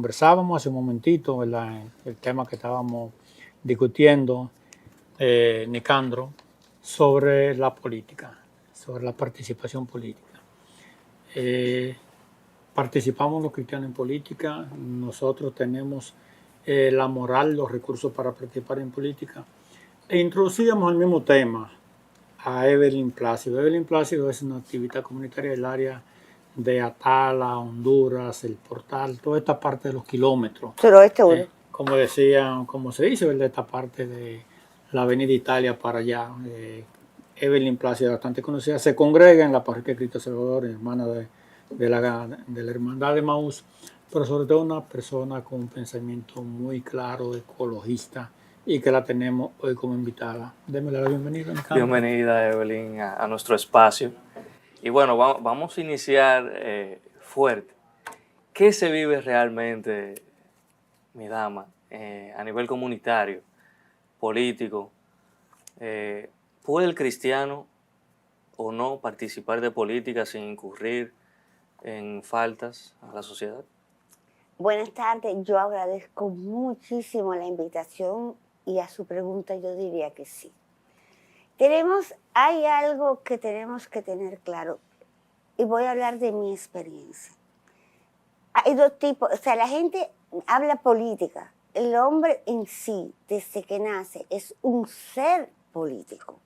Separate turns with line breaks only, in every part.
conversábamos hace un momentito, ¿verdad? El tema que estábamos discutiendo, Nicandro, sobre la política, sobre la participación política. Participamos los cristianos en política, nosotros tenemos la moral, los recursos para participar en política. E introducíamos el mismo tema a Evelyn Plácido. Evelyn Plácido es una activista comunitaria del área de Atala, Honduras, El Portal, toda esta parte de los kilómetros.
Suroeste.
Como decían, como se dice, ¿verdad? Esta parte de la Avenida Italia para allá. Evelyn Plácido, bastante conocida, se congrega en la parroquia de Cristo Salvador, hermana de la hermandad de Maús, pero sobre todo una persona con un pensamiento muy claro, ecologista, y que la tenemos hoy como invitada. Démosle la bienvenida.
Bienvenida, Evelyn, a nuestro espacio. Y bueno, vamos a iniciar fuerte. ¿Qué se vive realmente, mi dama, a nivel comunitario, político? ¿Puede el cristiano o no participar de política sin incurrir en faltas a la sociedad?
Buenas tardes, yo agradezco muchísimo la invitación y a su pregunta yo diría que sí. Hay algo que tenemos que tener claro y voy a hablar de mi experiencia. Hay dos tipos, o sea, la gente habla política, el hombre en sí, desde que nace, es un ser político.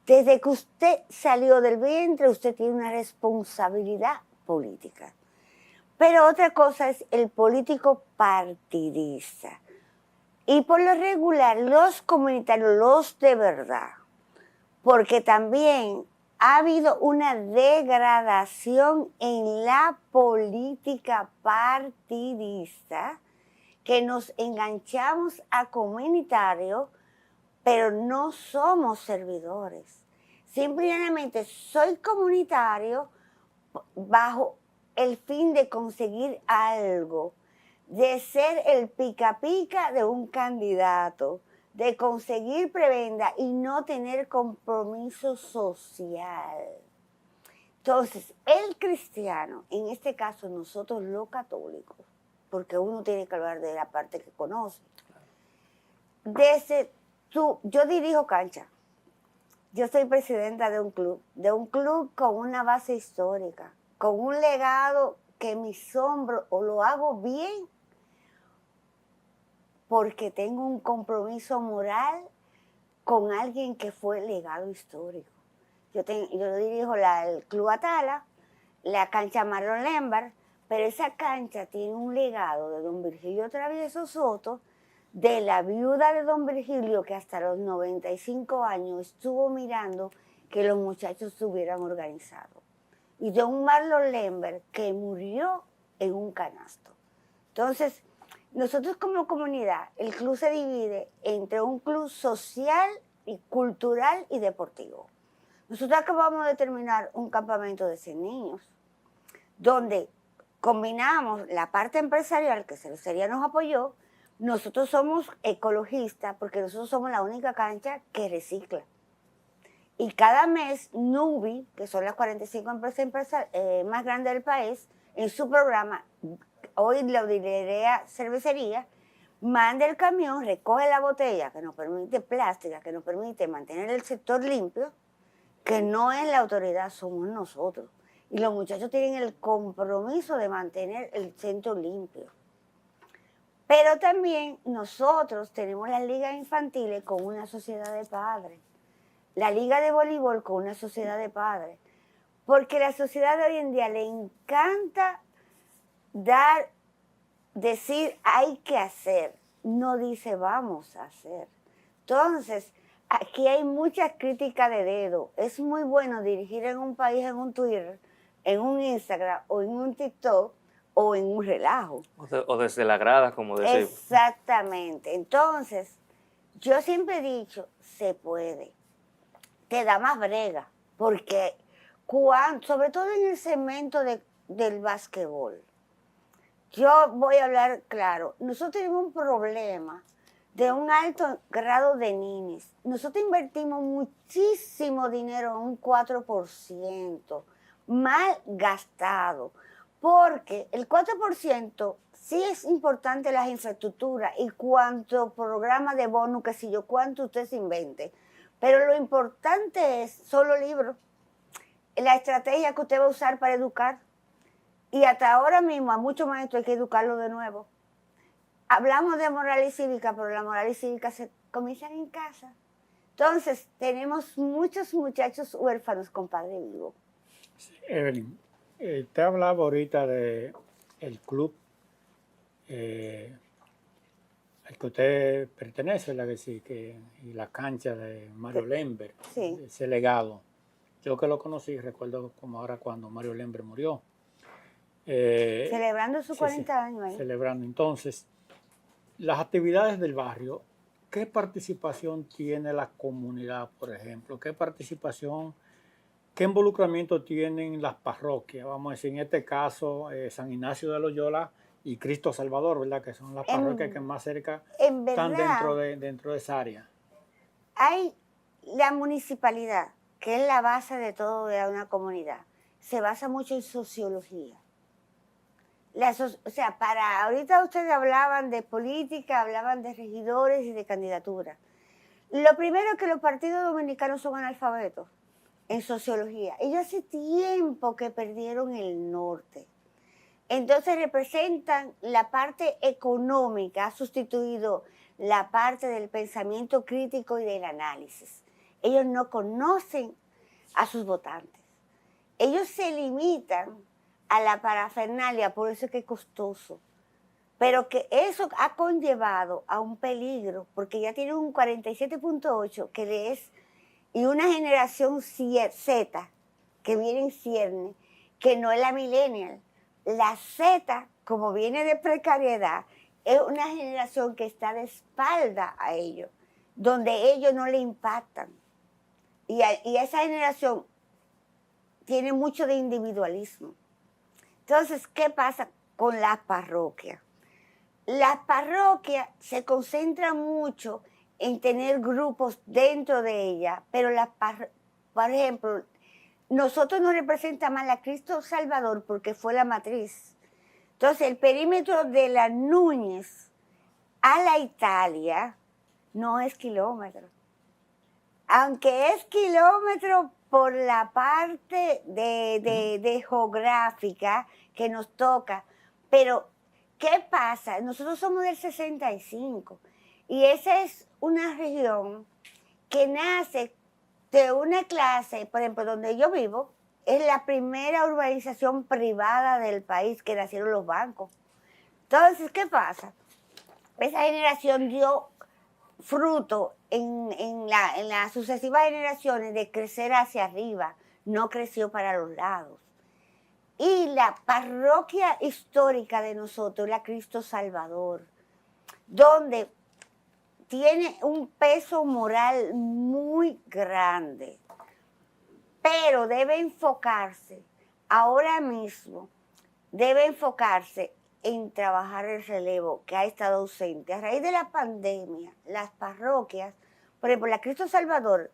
Desde que usted salió del vientre, usted tiene una responsabilidad política. Pero otra cosa es el político partidista. Y por lo regular, los comunitarios, los de verdad, porque también ha habido una degradación en la política partidista, que nos enganchamos a comunitario, pero no somos servidores. Simplemente soy comunitario bajo el fin de conseguir algo, de ser el pica pica de un candidato, de conseguir prebenda y no tener compromiso social. Entonces, el cristiano, en este caso nosotros los católicos, porque uno tiene que hablar de la parte que conoce, yo dirijo cancha. Yo soy presidenta de un club con una base histórica, con un legado que mis hombros o lo hago bien porque tengo un compromiso moral con alguien que fue legado histórico. Yo dirijo el Club Atala, la cancha Marlon Lembar, pero esa cancha tiene un legado de don Virgilio Travieso Soto, de la viuda de don Virgilio, que hasta los 95 años estuvo mirando que los muchachos estuvieran organizados. Y don Marlon Lember, que murió en un canasto. Entonces, nosotros como comunidad, el club se divide entre un club social, y cultural y deportivo. Nosotros acabamos de terminar un campamento de 100 niños, donde combinamos la parte empresarial, que Cervecería nos apoyó. Nosotros somos ecologistas porque nosotros somos la única cancha que recicla. Y cada mes Nubi, que son las 45 empresas más grandes del país, en su programa, hoy la Liderea Cervecería, manda el camión, recoge la botella que nos permite plástica, que nos permite mantener el sector limpio, que no es la autoridad, somos nosotros. Y los muchachos tienen el compromiso de mantener el centro limpio. Pero también nosotros tenemos las ligas infantiles con una sociedad de padres, la liga de voleibol con una sociedad de padres, porque la sociedad de hoy en día le encanta decir hay que hacer, no dice vamos a hacer. Entonces, aquí hay muchas críticas de dedo. Es muy bueno dirigir en un país, en un Twitter, en un Instagram o en un TikTok, o en un relajo.
O desde la grada, como decimos.
Exactamente. Entonces, yo siempre he dicho, se puede. Te da más brega, porque sobre todo en el segmento del básquetbol, yo voy a hablar claro, nosotros tenemos un problema de un alto grado de ninis. Nosotros invertimos muchísimo dinero en un 4%, mal gastado. Porque el 4% sí es importante las infraestructuras y cuánto programa de bono, que si yo, cuánto usted se invente. Pero lo importante es solo libros, la estrategia que usted va a usar para educar. Y hasta ahora mismo a muchos maestros hay que educarlos de nuevo. Hablamos de moral y cívica, pero la moral y cívica se comienzan en casa. Entonces, tenemos muchos muchachos huérfanos con padre vivo.
Evelyn, te hablaba ahorita de el club al que usted pertenece, ¿verdad que sí? Y la cancha de Mario Lember,
Sí.
ese legado. Yo que lo conocí, recuerdo como ahora cuando Mario Lember murió.
Celebrando sus
Sí,
40 años ahí.
celebrando. Entonces, las actividades del barrio, ¿qué participación tiene la comunidad, por ejemplo? ¿Qué participación, qué involucramiento tienen las parroquias? Vamos a decir, en este caso, San Ignacio de Loyola y Cristo Salvador, ¿verdad? Que son las parroquias que más cerca
En
están
verdad,
dentro de esa área.
hay la municipalidad, que es la base de todo de una comunidad, se basa mucho en sociología. O sea, para ahorita ustedes hablaban de política, hablaban de regidores y de candidaturas. Lo primero es que los partidos dominicanos son analfabetos en sociología. Ellos hace tiempo que perdieron el norte. Entonces representan la parte económica, ha sustituido la parte del pensamiento crítico y del análisis. Ellos no conocen a sus votantes. Ellos se limitan a la parafernalia, por eso es que es costoso. Pero que eso ha conllevado a un peligro, porque ya tiene un 47.8 que es, y una generación Z, que viene en cierne, que no es la millennial. La Z, como viene de precariedad, es una generación que está de espalda a ellos, donde ellos no le impactan. Y esa generación tiene mucho de individualismo. Entonces, ¿qué pasa con las parroquias? Las parroquias se concentran mucho en tener grupos dentro de ellas, pero por ejemplo, nosotros nos representa más la Cristo Salvador porque fue la matriz. Entonces, el perímetro de la Núñez a la Italia no es kilómetro. Aunque es kilómetro por la parte de geográfica que nos toca, pero ¿qué pasa? Nosotros somos del 65 y esa es una región que nace de una clase, por ejemplo, donde yo vivo, es la primera urbanización privada del país que nacieron los bancos. Entonces, ¿qué pasa? Esa generación dio fruto en las sucesivas generaciones de crecer hacia arriba, no creció para los lados. Y la parroquia histórica de nosotros, la Cristo Salvador, donde tiene un peso moral muy grande, pero debe enfocarse, ahora mismo, debe enfocarse en trabajar el relevo que ha estado ausente. A raíz de la pandemia, las parroquias, por ejemplo, la Cristo Salvador,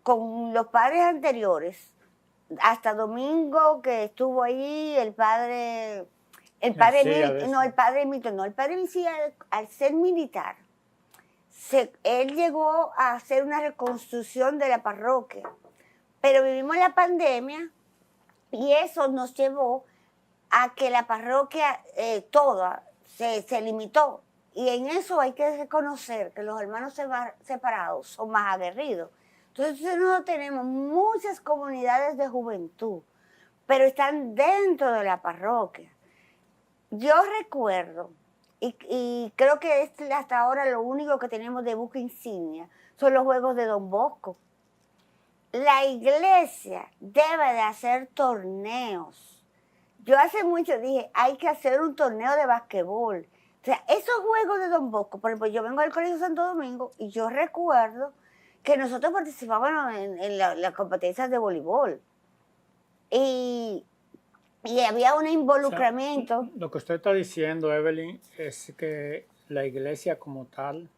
con los padres anteriores, hasta Domingo, que estuvo ahí, el padre Micía, al ser militar, él llegó a hacer una reconstrucción de la parroquia, pero vivimos la pandemia y eso nos llevó a que la parroquia toda se limitó. Y en eso hay que reconocer que los hermanos separados son más aguerridos. Entonces nosotros tenemos muchas comunidades de juventud, pero están dentro de la parroquia. Yo recuerdo, y creo que es hasta ahora lo único que tenemos de buque insignia, son los Juegos de Don Bosco. La iglesia debe de hacer torneos. Yo hace mucho dije, hay que hacer un torneo de basquetbol. O sea, esos Juegos de Don Bosco, por ejemplo, yo vengo del Colegio Santo Domingo y yo recuerdo que nosotros participábamos en las competencias de voleibol. Y había un involucramiento.
O sea, lo que usted está diciendo, Evelyn, es que la iglesia como tal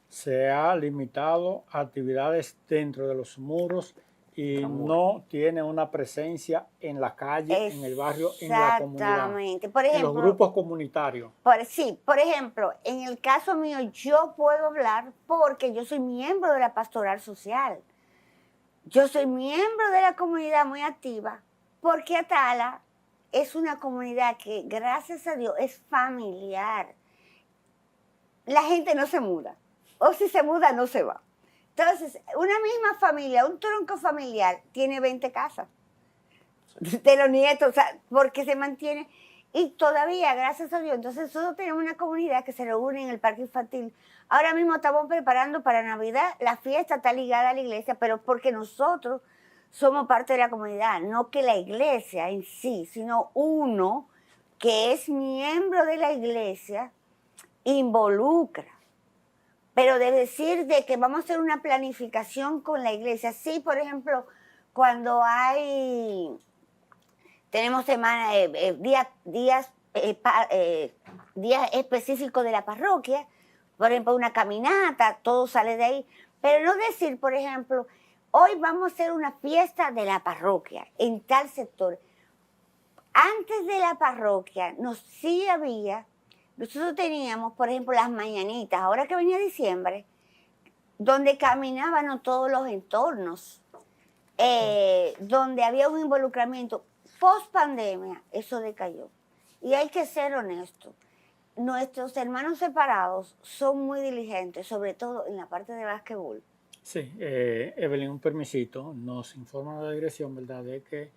se ha limitado a actividades dentro de los muros y no tiene una presencia en la calle, en el barrio, en la comunidad,
Exactamente. Por
en
ejemplo,
los grupos comunitarios.
sí, por ejemplo, en el caso mío yo puedo hablar porque yo soy miembro de la pastoral social. Yo soy miembro de la comunidad muy activa porque Atala es una comunidad que, gracias a Dios, es familiar. La gente no se muda, o si se muda no se va. Entonces, una misma familia, un tronco familiar, tiene 20 casas de los nietos, o sea, porque se mantiene. Y todavía, gracias a Dios, entonces nosotros tenemos una comunidad que se reúne en el parque infantil. Ahora mismo estamos preparando para Navidad, la fiesta está ligada a la iglesia, pero porque nosotros somos parte de la comunidad, no que la iglesia en sí, sino uno que es miembro de la iglesia involucra. Pero de decir de que vamos a hacer una planificación con la iglesia, sí, por ejemplo, cuando tenemos días específicos de la parroquia, por ejemplo, una caminata, todo sale de ahí. Pero no decir, por ejemplo, hoy vamos a hacer una fiesta de la parroquia en tal sector. Antes de la parroquia, nosotros teníamos, por ejemplo, las mañanitas, ahora que venía diciembre, donde caminaban todos los entornos, donde había un involucramiento. Post pandemia, eso decayó. Y hay que ser honestos. Nuestros hermanos separados son muy diligentes, sobre todo en la parte de básquetbol.
Sí, Evelyn, un permisito. Nos informa la dirección, ¿verdad?, de que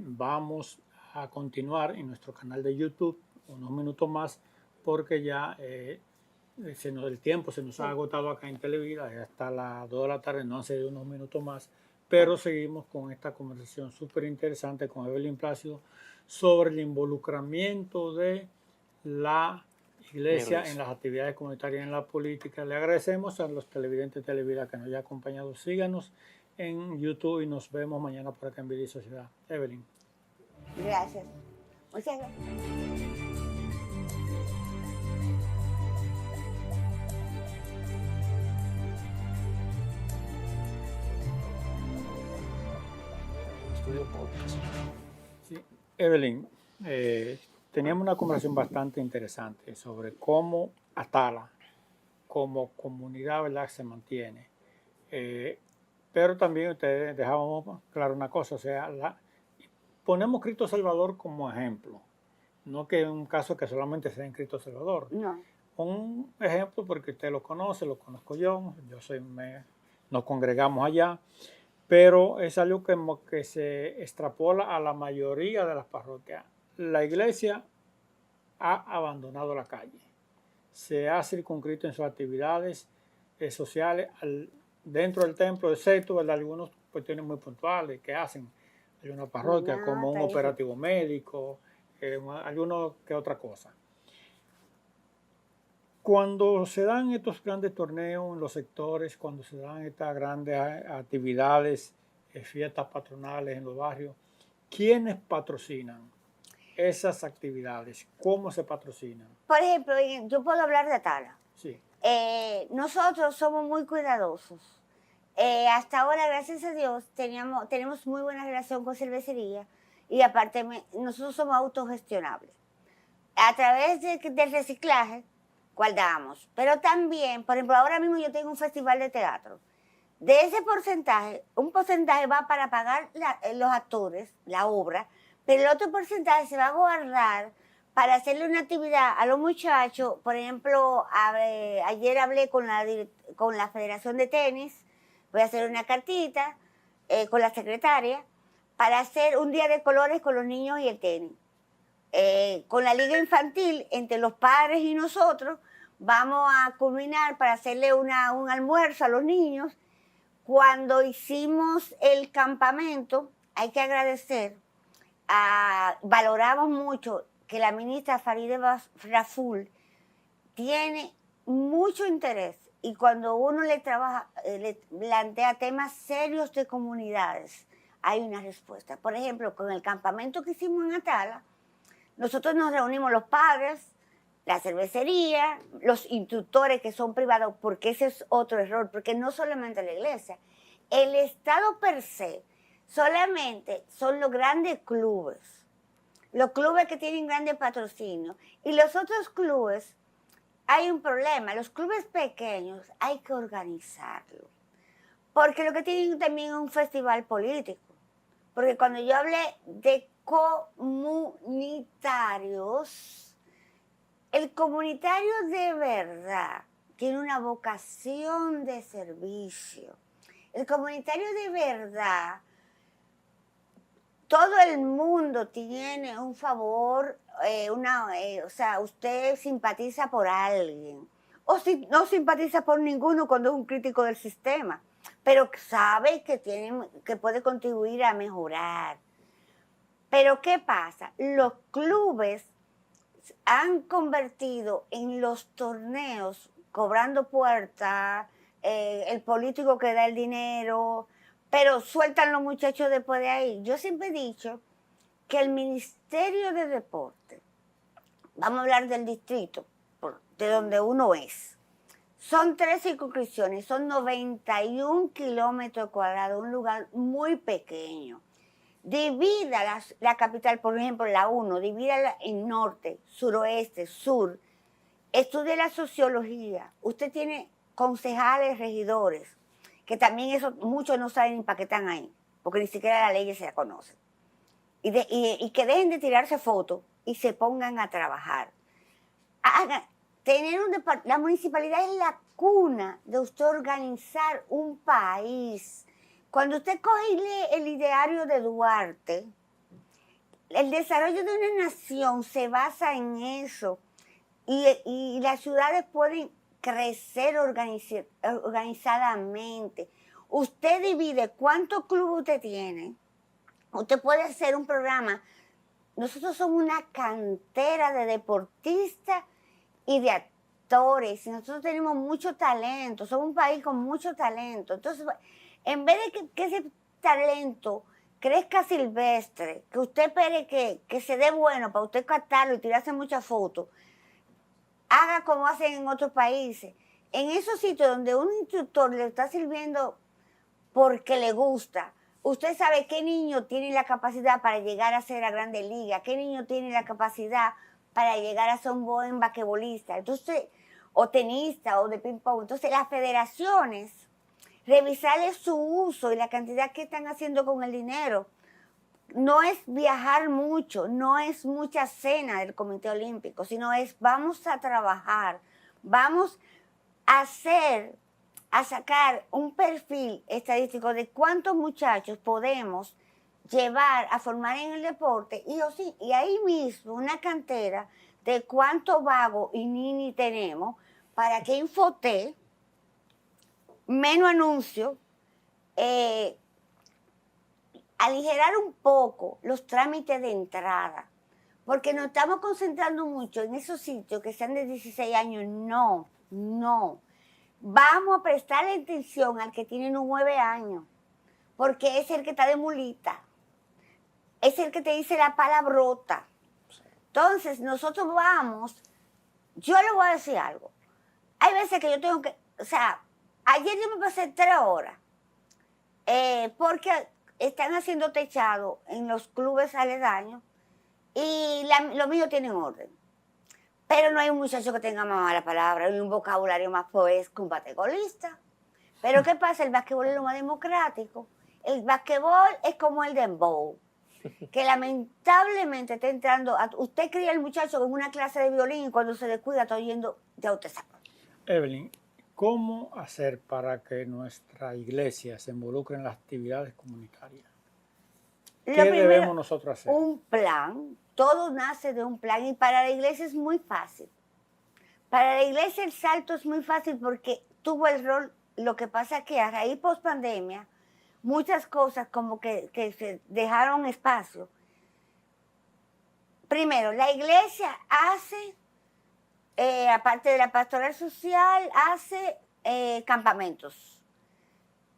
vamos a continuar en nuestro canal de YouTube unos minutos más porque ya el tiempo se nos ha agotado acá en Televida, ya hasta las 2 de la tarde, no hace unos minutos más, pero seguimos con esta conversación súper interesante con Evelyn Plácido sobre el involucramiento de la iglesia en las actividades comunitarias, en la política. Le agradecemos a los televidentes de Televida que nos hayan acompañado. Síganos en YouTube y nos vemos mañana por acá en Vida y Sociedad. Evelyn.
Gracias. Muchas gracias.
Sí. Evelyn, teníamos una conversación bastante interesante sobre cómo Atala como comunidad, ¿verdad?, se mantiene. Pero también ustedes dejábamos claro una cosa, o sea, ponemos Cristo Salvador como ejemplo, no que es un caso que solamente sea en Cristo Salvador.
No.
Un ejemplo porque usted lo conoce, lo conozco yo nos congregamos allá, pero es algo que se extrapola a la mayoría de las parroquias. La iglesia ha abandonado la calle, se ha circunscrito en sus actividades sociales dentro del templo, excepto algunas cuestiones muy puntuales que hacen alguna parroquia, como un operativo médico, alguno que otra cosa. Cuando se dan estos grandes torneos en los sectores, cuando se dan estas grandes actividades, fiestas patronales en los barrios, ¿quiénes patrocinan esas actividades? ¿Cómo se patrocinan?
Por ejemplo, yo puedo hablar de Atala.
Sí.
Nosotros somos muy cuidadosos. Hasta ahora, gracias a Dios, tenemos muy buena relación con cervecería y aparte nosotros somos autogestionables. A través del reciclaje, guardamos. Pero también, por ejemplo, ahora mismo yo tengo un festival de teatro. De ese porcentaje, un porcentaje va para pagar los actores, la obra, pero el otro porcentaje se va a guardar para hacerle una actividad a los muchachos. Por ejemplo, ayer hablé con la Federación de Tenis, voy a hacer una cartita con la secretaria para hacer un día de colores con los niños y el tenis. Con la liga infantil, entre los padres y nosotros, vamos a culminar para hacerle un almuerzo a los niños. Cuando hicimos el campamento, hay que agradecer, valoramos mucho que la ministra Farideh Raful tiene mucho interés y cuando uno le plantea temas serios de comunidades, hay una respuesta. Por ejemplo, con el campamento que hicimos en Atala, nosotros nos reunimos los padres, la cervecería, los instructores que son privados, porque ese es otro error, porque no solamente la iglesia, el Estado per se solamente son los grandes clubes que tienen grandes patrocinios. Y los otros clubes, hay un problema, los clubes pequeños hay que organizarlos. Porque lo que tienen también es un festival político. Porque cuando yo hablé de comunitarios, el comunitario de verdad tiene una vocación de servicio. El comunitario de verdad, todo el mundo tiene un favor, o sea, usted simpatiza por alguien. O si no simpatiza por ninguno cuando es un crítico del sistema, pero sabe que puede contribuir a mejorar. Pero ¿qué pasa? Los clubes han convertido en los torneos, cobrando puerta, el político que da el dinero, pero sueltan los muchachos después de ahí. Yo siempre he dicho que el Ministerio de Deporte, vamos a hablar del distrito, de donde uno es, son 3 circunscripciones, son 91 kilómetros cuadrados, un lugar muy pequeño. Divida la capital, por ejemplo, la 1, divídala en norte, suroeste, sur. Estudie la sociología. Usted tiene concejales, regidores, que también eso muchos no saben ni para qué están ahí, porque ni siquiera la ley se la conocen. Y que dejen de tirarse fotos y se pongan a trabajar. La municipalidad es la cuna de usted organizar un país. Cuando usted coge y lee el ideario de Duarte, el desarrollo de una nación se basa en eso. Y las ciudades pueden crecer organizadamente. Usted divide cuántos clubes usted tiene. Usted puede hacer un programa. Nosotros somos una cantera de deportistas y de actores. Y nosotros tenemos mucho talento. Somos un país con mucho talento. Entonces, en vez de que ese talento crezca silvestre, que usted espere que se dé bueno para usted captarlo y tirarse muchas fotos, haga como hacen en otros países. En esos sitios donde un instructor le está sirviendo porque le gusta, usted sabe qué niño tiene la capacidad para llegar a ser a Grandes Ligas, qué niño tiene la capacidad para llegar a ser un buen basquetbolista, entonces, o tenista, o de ping-pong. Entonces, las federaciones, revisarles su uso y la cantidad que están haciendo con el dinero. No es viajar mucho, no es mucha cena del Comité Olímpico, sino es vamos a trabajar, vamos a sacar un perfil estadístico de cuántos muchachos podemos llevar a formar en el deporte y ahí mismo una cantera de cuánto vago y nini tenemos para que Infoté, menos anuncios, aligerar un poco los trámites de entrada, porque nos estamos concentrando mucho en esos sitios que sean de 16 años. No. Vamos a prestarle atención al que tiene 9 años, porque es el que está de mulita, es el que te dice la palabrota. Entonces, nosotros yo le voy a decir algo. Hay veces que yo tengo que, o sea, ayer yo me pasé 3 horas, porque están haciendo techado en los clubes aledaños y los míos tienen orden. Pero no hay un muchacho que tenga más mala palabra y un vocabulario más poés que un basquetbolista. Pero ¿qué pasa? El basquetbol es lo más democrático. El basquetbol es como el dembow, que lamentablemente está entrando. Usted cría al muchacho en una clase de violín y cuando se descuida está oyendo, ya usted sabe.
Evelyn, ¿cómo hacer para que nuestra iglesia se involucre en las actividades comunitarias? ¿Qué debemos nosotros hacer?
Un plan. Todo nace de un plan y para la iglesia es muy fácil. Para la iglesia el salto es muy fácil porque tuvo el rol. Lo que pasa es que a raíz post-pandemia, muchas cosas como que se dejaron espacio. Primero, la iglesia hace, aparte de la pastoral social, hace campamentos.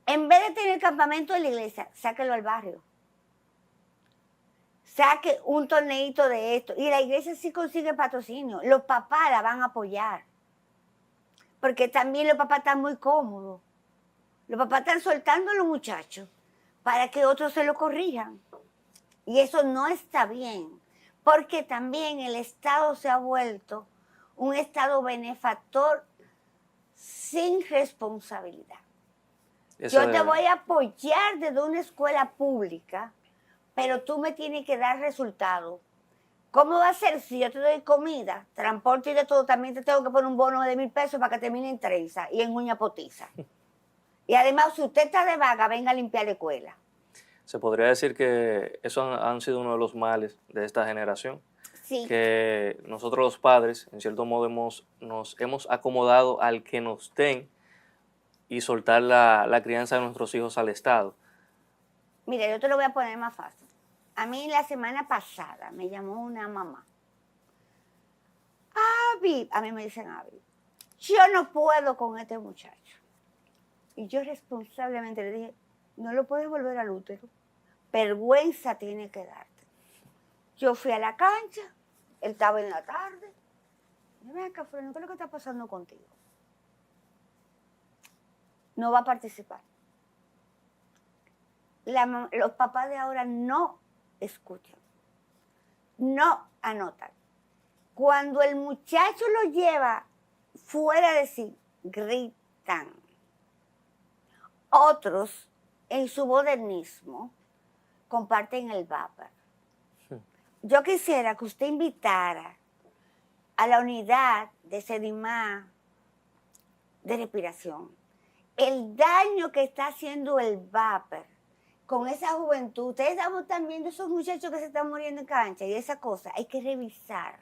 En vez de tener campamento en la iglesia, sáquelo al barrio. Saque un torneito de esto. Y la iglesia sí consigue patrocinio. Los papás la van a apoyar. Porque también los papás están muy cómodos. Los papás están soltando a los muchachos para que otros se lo corrijan. Y eso no está bien, porque también el Estado se ha vuelto un Estado benefactor sin responsabilidad. Yo te voy a apoyar desde una escuela pública, pero tú me tienes que dar resultados. ¿Cómo va a ser si yo te doy comida, transporte y de todo? También te tengo que poner un bono de 1,000 pesos para que termine en trenza y en uña potiza. Y además, si usted está de vaga, venga a limpiar la escuela.
Se podría decir que eso han sido uno de los males de esta generación.
Sí.
Que nosotros los padres, en cierto modo, nos hemos acomodado al que nos den y soltar la crianza de nuestros hijos al Estado.
Mira, yo te lo voy a poner más fácil. A mí la semana pasada me llamó una mamá. Avi, a mí me dicen Avi, yo no puedo con este muchacho. Y yo responsablemente le dije, no lo puedes volver al útero. Vergüenza tiene que darte. Yo fui a la cancha, él estaba en la tarde. Y ven acá, Fernando, ¿qué es lo que está pasando contigo? No va a participar. Los papás de ahora no escuchan, no anotan. Cuando el muchacho lo lleva fuera de sí, gritan. Otros, en su modernismo, comparten el vapor. Yo quisiera que usted invitara a la unidad de Sedimá de respiración. El daño que está haciendo el vapor con esa juventud. Ustedes están viendo esos muchachos que se están muriendo en cancha y esa cosa. Hay que revisar.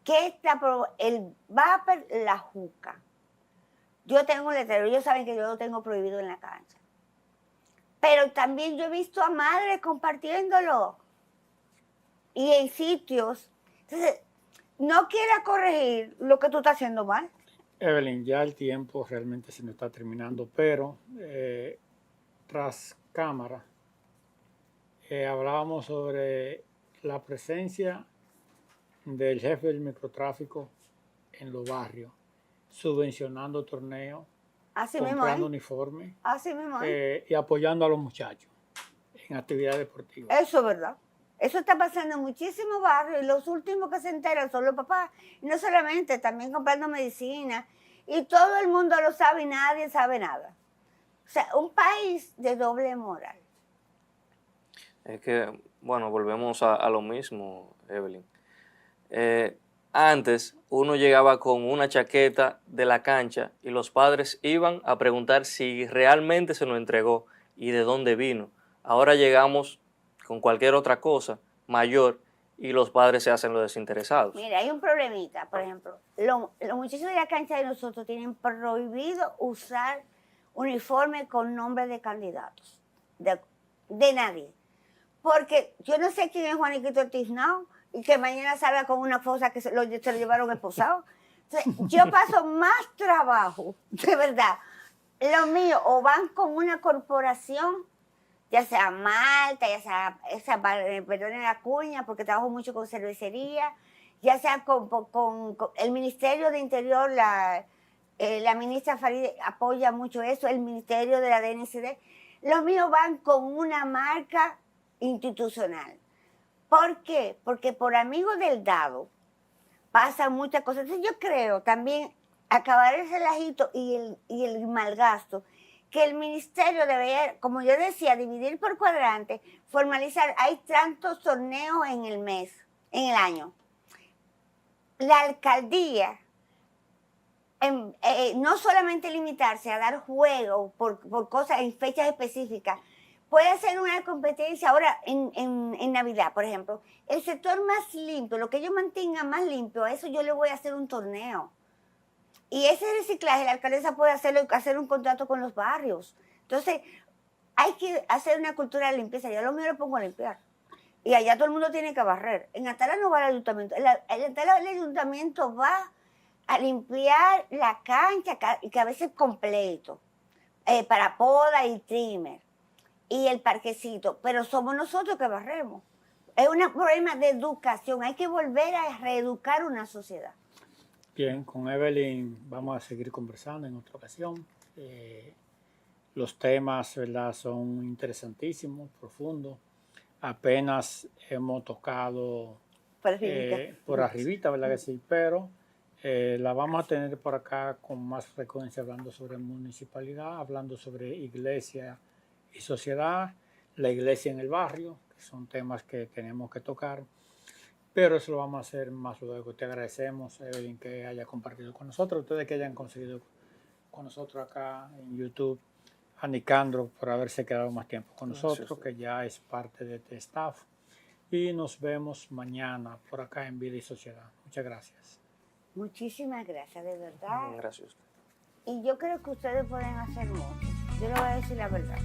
¿Qué está el vapor, la juca? Yo tengo un letrero, ellos saben que yo lo tengo prohibido en la cancha. Pero también yo he visto a madres compartiéndolo. Y en sitios. Entonces, no quiera corregir lo que tú estás haciendo mal.
Evelyn, ya el tiempo realmente se nos está terminando, pero tras cámara hablábamos sobre la presencia del jefe del microtráfico en los barrios, subvencionando torneos,
Así
comprando uniformes y apoyando a los muchachos en actividades deportivas.
Eso es verdad. Eso está pasando en muchísimos barrios y los últimos que se enteran son los papás. Y no solamente, también comprando medicina. Y todo el mundo lo sabe y nadie sabe nada. O sea, un país de doble moral.
Es que, bueno, volvemos a lo mismo, Evelyn. Antes uno llegaba con una chaqueta de la cancha y los padres iban a preguntar si realmente se nos entregó y de dónde vino. Ahora llegamos con cualquier otra cosa mayor y los padres se hacen los desinteresados.
Mira, hay un problemita, por ejemplo, los muchachos de la cancha de nosotros tienen prohibido usar uniforme con nombre de candidatos, de nadie. Porque yo no sé quién es Juaniquito Ortiz Now y que mañana salga con una fosa que se lo llevaron esposado. Entonces, yo paso más trabajo, de verdad. Lo mío, o van con una corporación, ya sea Malta, ya sea perdón la cuña, porque trabajo mucho con cervecería, ya sea con el Ministerio de Interior, la ministra Farideh apoya mucho eso, el Ministerio de la DNCD. Los míos van con una marca institucional. ¿Por qué? Porque por amigos del dado pasan muchas cosas. Entonces yo creo también acabar el relajito y el malgasto, que el ministerio debería, como yo decía, dividir por cuadrante, formalizar. Hay tantos torneos en el mes, en el año. La alcaldía, no solamente limitarse a dar juegos por cosas en fechas específicas, puede hacer una competencia ahora en Navidad, por ejemplo. El sector más limpio, lo que yo mantenga más limpio, a eso yo le voy a hacer un torneo. Y ese reciclaje, la alcaldesa puede hacer un contrato con los barrios. Entonces, hay que hacer una cultura de limpieza. Yo lo mío lo pongo a limpiar. Y allá todo el mundo tiene que barrer. En Atala no va el ayuntamiento. El ayuntamiento va a limpiar la cancha, que a veces completo, para poda y trimmer, y el parquecito. Pero somos nosotros que barremos. Es un problema de educación. Hay que volver a reeducar una sociedad.
Bien, con Evelyn vamos a seguir conversando en otra ocasión. Los temas, ¿verdad?, son interesantísimos, profundos. Apenas hemos tocado por arribita, ¿verdad que sí? Pero la vamos a tener por acá con más frecuencia hablando sobre municipalidad, hablando sobre iglesia y sociedad, la iglesia en el barrio, que son temas que tenemos que tocar. Pero eso lo vamos a hacer más luego. Te agradecemos, Evelyn, que haya compartido con nosotros, ustedes que hayan conseguido con nosotros acá en YouTube, a Nicandro por haberse quedado más tiempo con nosotros, que ya es parte de este staff. Y nos vemos mañana por acá en Vida y Sociedad. Muchas gracias.
Muchísimas gracias, de verdad.
Gracias a usted.
Y yo creo que ustedes pueden hacer mucho. Yo le voy a decir la verdad.